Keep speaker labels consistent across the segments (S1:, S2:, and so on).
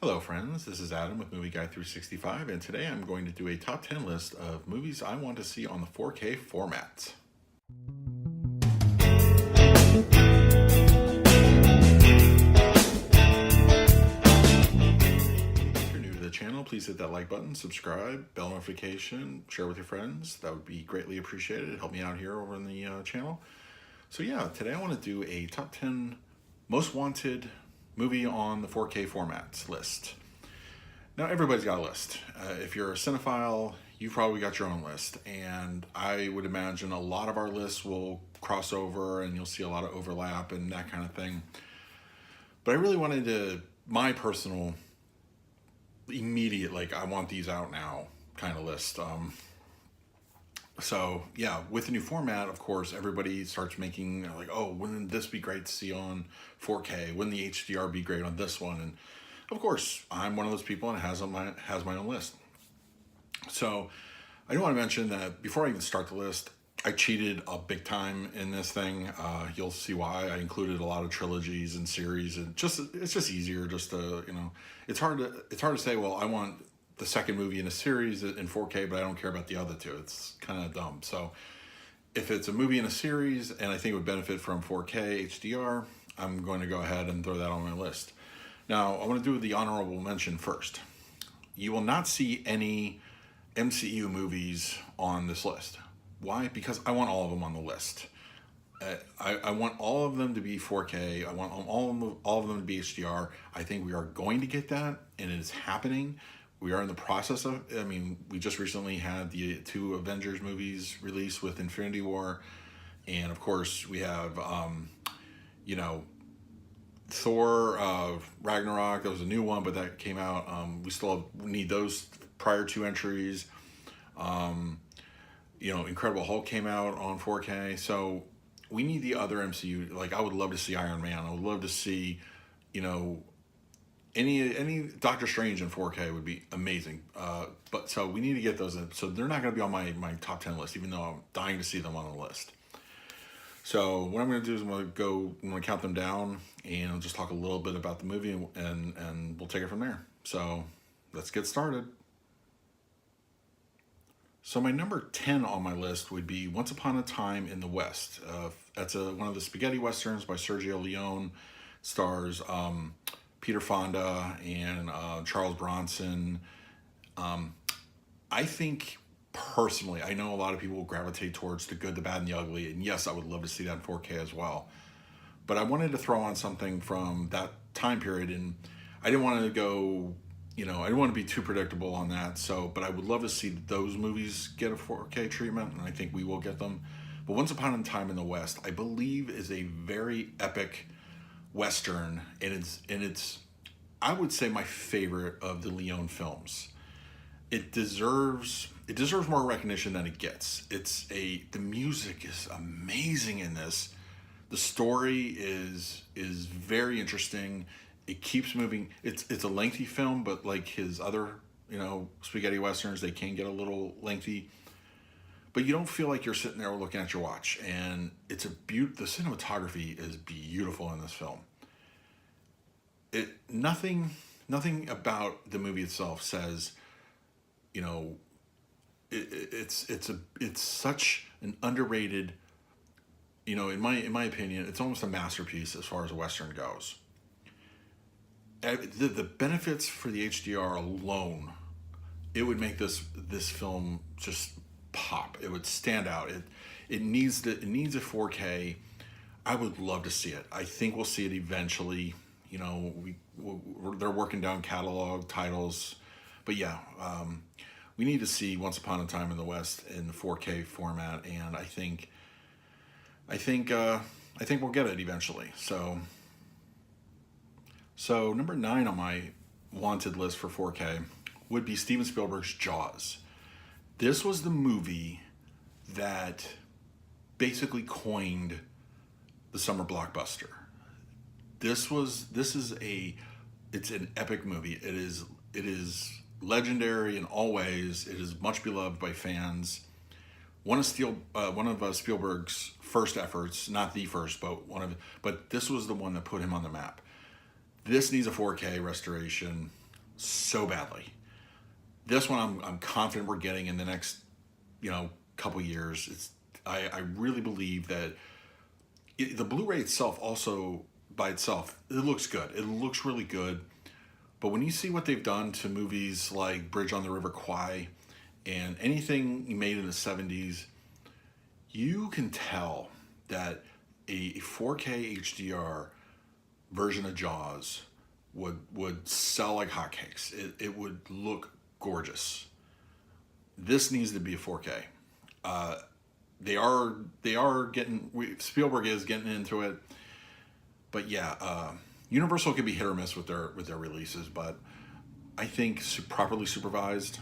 S1: Hello friends, this is Adam with MovieGuy365, and today I'm going to do a top 10 list of movies I want to see on the 4K format. If you're new to the channel, please hit that like button, subscribe, bell notification, share with your friends. That would be greatly appreciated. Help me out here over in the channel. So yeah, today I want to do a top 10 most wanted movie on the 4K formats list. Now everybody's got a list. If you're a cinephile, you've probably got your own list, and I would imagine a lot of our lists will cross over and you'll see a lot of overlap and that kind of thing. But I really wanted to, my personal immediate, like I want these out now kind of list. So yeah, with the new format, of course, everybody starts making like, oh, wouldn't this be great to see on 4K? Wouldn't the HDR be great on this one? And of course, I'm one of those people and has my own list. So I do want to mention that before I even start the list, I cheated a big time in this thing. You'll see why. I included a lot of trilogies and series, and it's just easier just to, it's hard to say, well, I want the second movie in a series in 4K, but I don't care about the other two. It's kind of dumb. So if it's a movie in a series and I think it would benefit from 4K HDR, I'm going to go ahead and throw that on my list. Now, I want to do the honorable mention first. You will not see any MCU movies on this list. Why? Because I want all of them on the list. I want all of them to be 4K. I want all of them to be HDR. I think we are going to get that, and it is happening. We are in the process of, we just recently had the 2 Avengers movies released with Infinity War. And of course we have, Thor, Ragnarok, that was a new one, but that came out. We still need those prior 2 entries. Incredible Hulk came out on 4K. So we need the other MCU. Like I would love to see Iron Man. I would love to see, any Doctor Strange in 4K would be amazing. But so we need to get those in. So they're not going to be on my top 10 list, even though I'm dying to see them on the list. So what I'm going to do is I'm going to count them down, and I'll just talk a little bit about the movie, and we'll take it from there. So let's get started. So my number 10 on my list would be Once Upon a Time in the West. That's one of the spaghetti westerns by Sergio Leone. Stars Peter Fonda and Charles Bronson. I think personally, I know a lot of people will gravitate towards The Good, the Bad, and the Ugly, and yes, I would love to see that in 4K as well. But I wanted to throw on something from that time period, and I didn't want to go, I didn't want to be too predictable on that. But I would love to see those movies get a 4K treatment, and I think we will get them. But Once Upon a Time in the West, I believe, is a very epic Western, and it's I would say my favorite of the Leone films. It deserves more recognition than it gets. The music is amazing in this. The story is very interesting. It keeps moving. It's a lengthy film, but like his other, spaghetti westerns, they can get a little lengthy. But you don't feel like you're sitting there looking at your watch. And the cinematography is beautiful in this film. Nothing about the movie itself says, it's such an underrated, in my opinion, it's almost a masterpiece as far as a Western goes. The benefits for the HDR alone, it would make this film just pop. It would stand out. It needs a 4K. I would love to see it. I think we'll see it eventually. They're working down catalog titles, but yeah, we need to see Once Upon a Time in the West in the 4K format, and I think we'll get it eventually. So number 9 on my wanted list for 4K would be Steven Spielberg's Jaws. This was the movie that basically coined the summer blockbuster. It's an epic movie. It is legendary in all ways. It is much beloved by fans. One of Spielberg's first efforts, not the first, but this was the one that put him on the map. This needs a 4K restoration. so badly. This one I'm confident we're getting in the next, couple years. I really believe that the Blu-ray itself also by itself, it looks good. It looks really good. But when you see what they've done to movies like Bridge on the River Kwai and anything made in the 70s, you can tell that a 4K HDR version of Jaws would sell like hotcakes. It would look gorgeous. This needs to be a 4K. They are getting, Spielberg is getting into it, but yeah, Universal can be hit or miss with their releases, but I think properly supervised,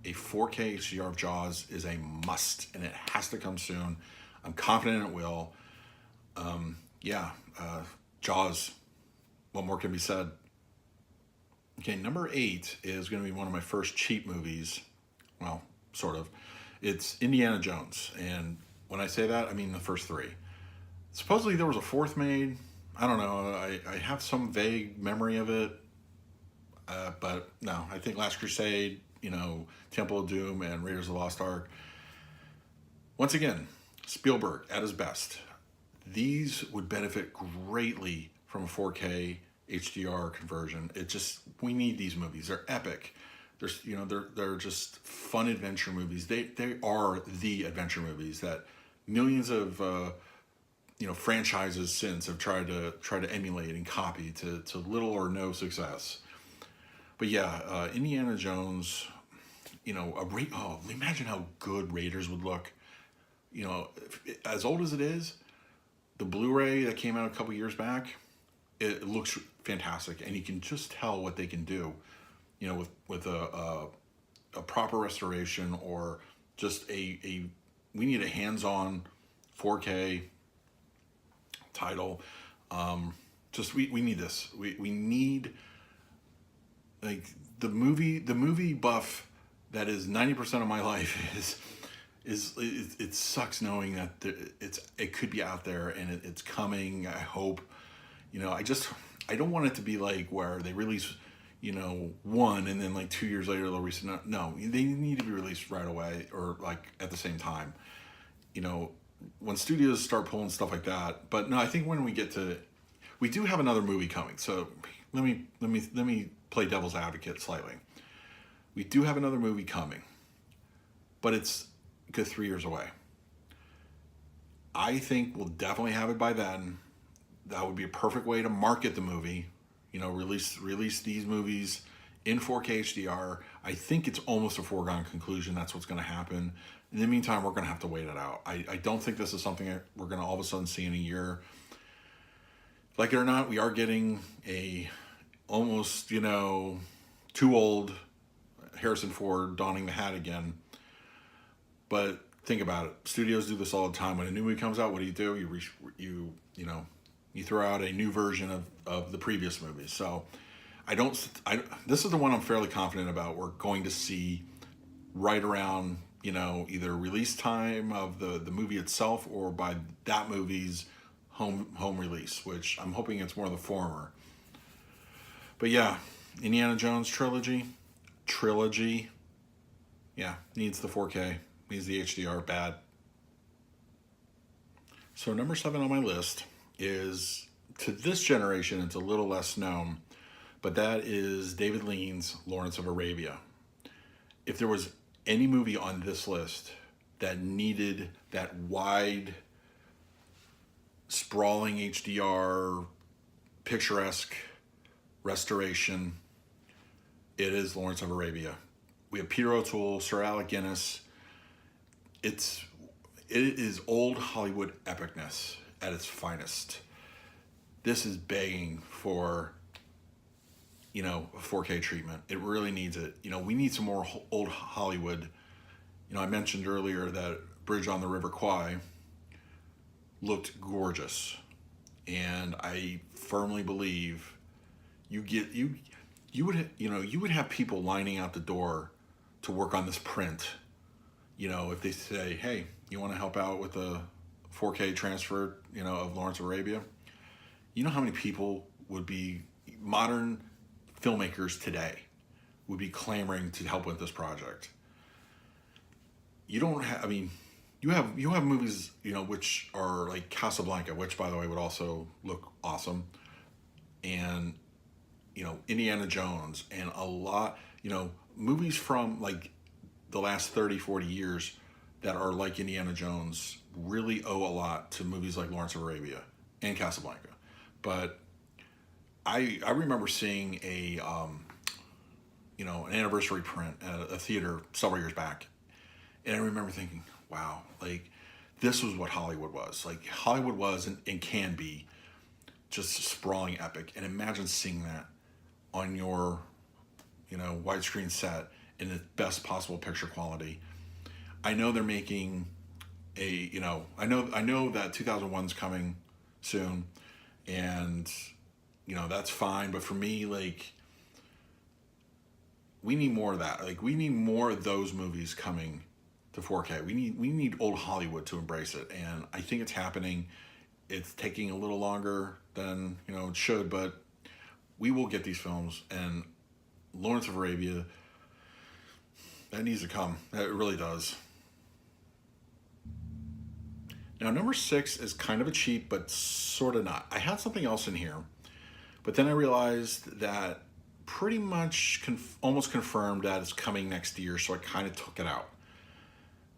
S1: a 4K HDR of Jaws is a must, and it has to come soon. I'm confident it will. Jaws. What more can be said? Okay, number 8 is going to be one of my first cheap movies. Well, sort of. It's Indiana Jones, and when I say that, I mean the first 3. Supposedly there was a 4th made. I don't know. I have some vague memory of it, but no. I think Last Crusade, Temple of Doom, and Raiders of the Lost Ark. Once again, Spielberg at his best. These would benefit greatly from a 4K HDR conversion. We need these movies. They're epic. They're just fun adventure movies. They are the adventure movies that millions of franchises since have tried to emulate and copy to little or no success. But yeah, Indiana Jones, imagine how good Raiders would look. As old as it is, the Blu-ray that came out a couple years back, it looks fantastic, and you can just tell what they can do, with a proper restoration, or just we need a hands-on 4K title. We need this. We need, like, the movie buff that is 90% of my life is it sucks knowing that it could be out there, and it's coming. I hope, I don't want it to be like where they release, one, and then like 2 years later they'll release. No, they need to be released right away, or like at the same time. When studios start pulling stuff like that. But no, I think when we do have another movie coming. So let me play devil's advocate slightly. We do have another movie coming, but it's a good 3 years away. I think we'll definitely have it by then. That would be a perfect way to market the movie. Release these movies in 4K HDR. I think it's almost a foregone conclusion that's what's going to happen. In the meantime, we're going to have to wait it out. I don't think this is something we're going to all of a sudden see in a year. Like it or not, we are getting a almost, too old Harrison Ford donning the hat again. But think about it. Studios do this all the time. When a new movie comes out, what do? You throw out a new version of the previous movies. So this is the one I'm fairly confident about. We're going to see right around, either release time of the movie itself, or by that movie's home release, which I'm hoping it's more the former. But yeah, Indiana Jones trilogy, yeah, needs the 4K, needs the HDR bad. So number 7 on my list is, to this generation, it's a little less known, but that is David Lean's Lawrence of Arabia. If there was any movie on this list that needed that wide, sprawling HDR, picturesque restoration, it is Lawrence of Arabia. We have Peter O'Toole, Sir Alec Guinness. It is old Hollywood epicness at its finest. This is begging for, a 4K treatment. It really needs it. We need some more old Hollywood. I mentioned earlier that Bridge on the River Kwai looked gorgeous, and I firmly believe you would have people lining out the door to work on this print. If they say, hey, you want to help out with the 4K transfer, of Lawrence of Arabia? You know how many people would be modern filmmakers today would be clamoring to help with this project. You don't have, I mean, you have movies, which are like Casablanca, which by the way would also look awesome, and Indiana Jones, and a lot, movies from like the last 30, 40 years that are like Indiana Jones really owe a lot to movies like Lawrence of Arabia and Casablanca. But I remember seeing an anniversary print at a theater several years back, and I remember thinking, wow, like this was what Hollywood was. Like Hollywood was and can be just a sprawling epic. And imagine seeing that on your, widescreen set in the best possible picture quality. I know they're making I know that 2001's coming soon, and that's fine. But for me, like, we need more of that. Like, we need more of those movies coming to 4K. We need old Hollywood to embrace it, and I think it's happening. It's taking a little longer than it should, but we will get these films. And Lawrence of Arabia, that needs to come. It really does. Now, number 6 is kind of a cheat, but sort of not. I had something else in here, but then I realized that pretty much almost confirmed that it's coming next year, so I kind of took it out.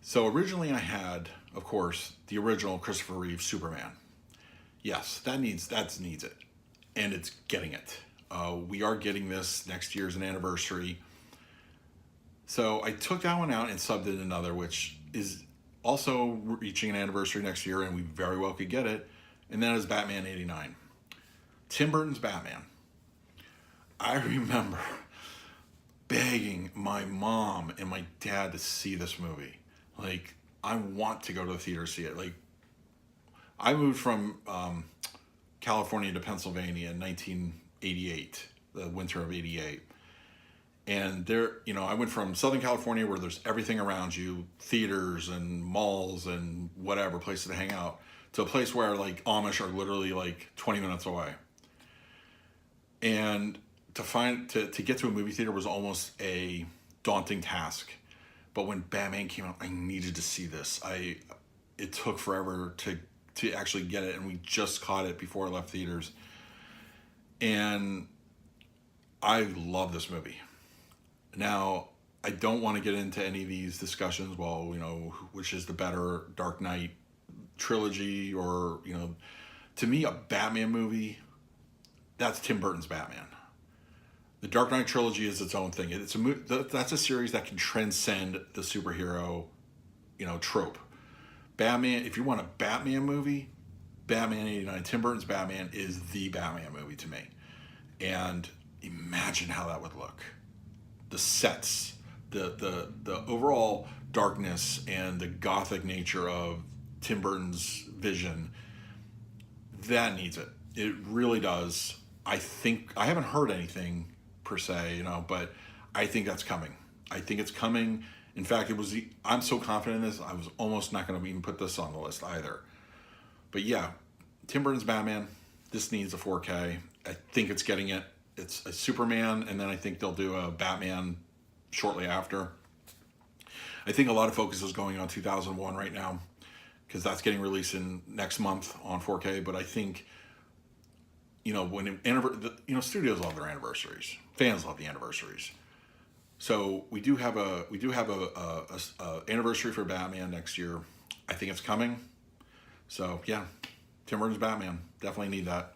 S1: So originally I had, of course, the original Christopher Reeve Superman. Yes, that needs it, and it's getting it. We are getting this next year as an anniversary. So I took that one out and subbed in another, which is also reaching an anniversary next year, and we very well could get it. And that is Batman '89. Tim Burton's Batman. I remember begging my mom and my dad to see this movie. Like, I want to go to the theater to see it. Like, I moved from California to Pennsylvania in 1988, the winter of '88. And there, I went from Southern California, where there's everything around you, theaters and malls and whatever, places to hang out, to a place where like Amish are literally like 20 minutes away. And to get to a movie theater was almost a daunting task. But when Batman came out, I needed to see this. It took forever to actually get it, and we just caught it before I left theaters. And I love this movie. Now, I don't want to get into any of these discussions, which is the better Dark Knight trilogy, or, to me, a Batman movie, that's Tim Burton's Batman. The Dark Knight trilogy is its own thing. That's a series that can transcend the superhero, trope. Batman, if you want a Batman movie, Batman '89, Tim Burton's Batman is the Batman movie to me. And imagine how that would look. The sets, the overall darkness and the gothic nature of Tim Burton's vision, that needs it. It really does. I think, I haven't heard anything per se, but I think that's coming. I think it's coming. In fact, I'm so confident in this, I was almost not going to even put this on the list either. But yeah, Tim Burton's Batman, this needs a 4K. I think it's getting it. It's a Superman, and then I think they'll do a Batman shortly after. I think a lot of focus is going on 2001 right now, because that's getting released in next month on 4K. But I think, studios love their anniversaries. Fans love the anniversaries. So we do have a anniversary for Batman next year. I think it's coming. So yeah, Tim Burton's Batman, definitely need that.